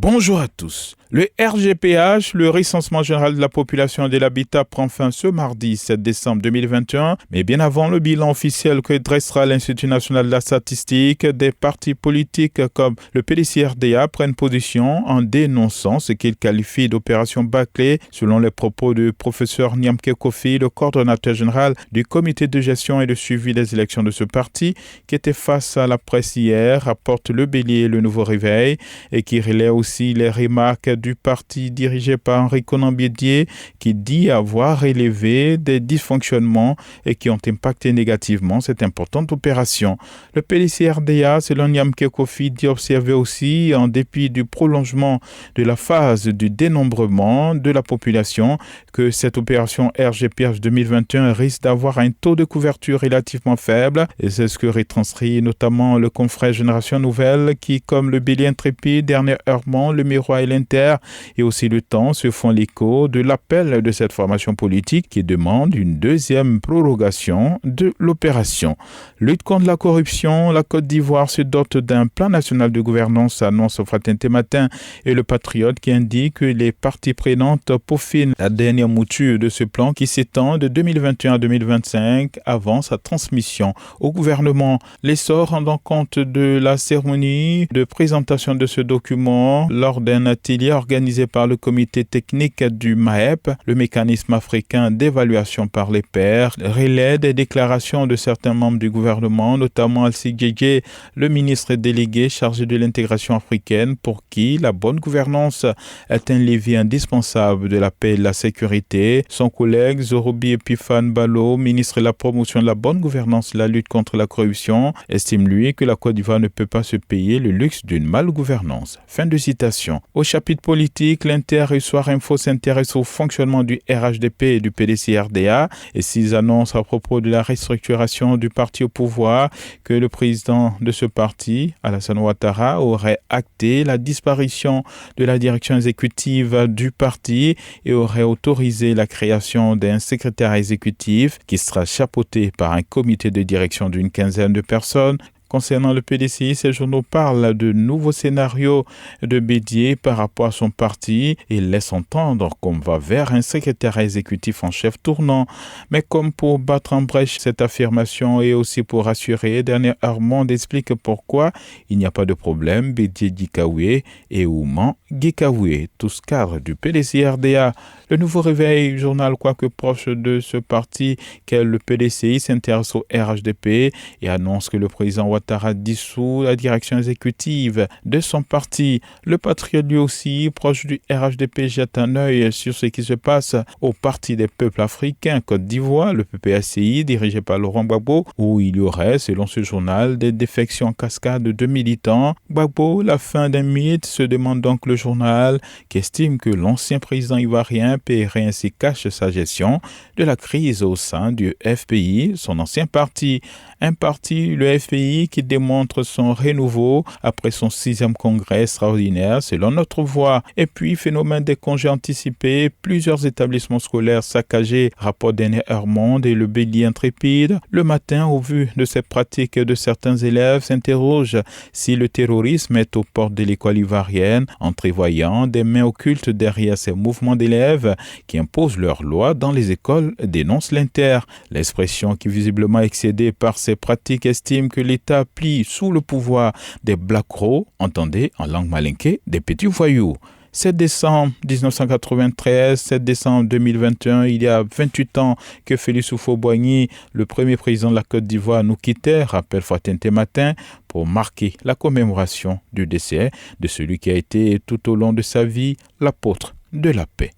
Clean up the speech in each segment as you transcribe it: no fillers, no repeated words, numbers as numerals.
Bonjour à tous. Le RGPH, le recensement général de la population et de l'habitat, prend fin ce mardi 7 décembre 2021, mais bien avant le bilan officiel que dressera l'Institut national de la statistique, des partis politiques comme le PDCRDA prennent position en dénonçant ce qu'ils qualifient d'opération bâclée, selon les propos du professeur Nyamke Kofi, le coordonnateur général du comité de gestion et de suivi des élections de ce parti, qui était face à la presse hier, rapporte Le Bélier Le Nouveau Réveil, et qui relaie aussi les remarques du parti dirigé par Henri Konan Bédié, qui dit avoir relevé des dysfonctionnements et qui ont impacté négativement cette importante opération. Le PDCRDA, selon Nyamke Kofi, dit observer aussi, en dépit du prolongement de la phase du dénombrement de la population, que cette opération RGPH 2021 risque d'avoir un taux de couverture relativement faible, et c'est ce que retranscrit notamment le confrère Génération Nouvelle, qui, comme le Bélier Intrépide, Dernier Heurement, le Miroir et l'Inter, et aussi le Temps, se font l'écho de l'appel de cette formation politique qui demande une deuxième prorogation de l'opération. Lutte contre la corruption, la Côte d'Ivoire se dote d'un plan national de gouvernance, annonce Fraternité Matin et le Patriote, qui indique que les parties prenantes peaufinent la dernière mouture de ce plan qui s'étend de 2021 à 2025 avant sa transmission au gouvernement. L'essor rendant compte de la cérémonie de présentation de ce document lors d'un atelier organisé par le comité technique du MAEP, le mécanisme africain d'évaluation par les pairs, relaie des déclarations de certains membres du gouvernement, notamment Alci Djedje, le ministre délégué chargé de l'intégration africaine, pour qui la bonne gouvernance est un levier indispensable de la paix et de la sécurité. Son collègue Zorobi Epiphane Balo, ministre de la promotion de la bonne gouvernance et de la lutte contre la corruption, estime lui que la Côte d'Ivoire ne peut pas se payer le luxe d'une malgouvernance. Fin de citation. Au chapitre politique, l'Inter et Soir Info s'intéresse au fonctionnement du RHDP et du PDCRDA, et s'ils annoncent à propos de la restructuration du parti au pouvoir que le président de ce parti, Alassane Ouattara, aurait acté la disparition de la direction exécutive du parti et aurait autorisé la création d'un secrétaire exécutif qui sera chapeauté par un comité de direction d'une quinzaine de personnes. Concernant le PDCI, ces journaux parlent de nouveaux scénarios de Bédié par rapport à son parti et laissent entendre qu'on va vers un secrétaire exécutif en chef tournant. Mais comme pour battre en brèche cette affirmation et aussi pour rassurer, Dernier Heurement explique pourquoi il n'y a pas de problème. Bédié Dikaoué et Ouman Gikaoué, tous cadres du PDCRDA. Le Nouveau Réveil, journal quoique proche de ce parti qu'est le PDCI, s'intéresse au RHDP et annonce que le président Ouattara dissout la direction exécutive de son parti. Le Patriote, lui aussi, proche du RHDP, jette un œil sur ce qui se passe au Parti des peuples africains Côte d'Ivoire, le PPACI, dirigé par Laurent Gbagbo, où il y aurait, selon ce journal, des défections en cascade de militants. Gbagbo, la fin d'un mythe, se demande donc le journal, qui estime que l'ancien président ivoirien paierait ainsi cache sa gestion de la crise au sein du FPI, son ancien parti. Un parti, le FPI, qui démontre son renouveau après son 6e congrès extraordinaire, selon Notre Voix. Et puis, phénomène des congés anticipés, plusieurs établissements scolaires saccagés, rapport Dernier Heurement et le Bélier Intrépide. Le Matin, au vu de ces pratiques de certains élèves, s'interroge si le terrorisme est aux portes de l'école ivoirienne, entrevoyant des mains occultes derrière ces mouvements d'élèves qui imposent leurs lois dans les écoles, dénonce l'Inter. L'expression qui visiblement excédée par ces pratiques estime que l'État plie sous le pouvoir des Black Crows, entendez en langue malinké, des petits voyous. 7 décembre 1993, 7 décembre 2021, il y a 28 ans que Félix Houphouët-Boigny, le premier président de la Côte d'Ivoire, nous quittait, rappelle Fraternité Matin, pour marquer la commémoration du décès de celui qui a été tout au long de sa vie l'apôtre de la paix.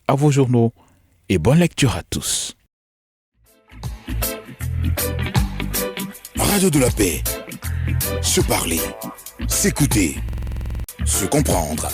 À vos journaux et bonne lecture à tous. Radio de la paix. Se parler, s'écouter, se comprendre.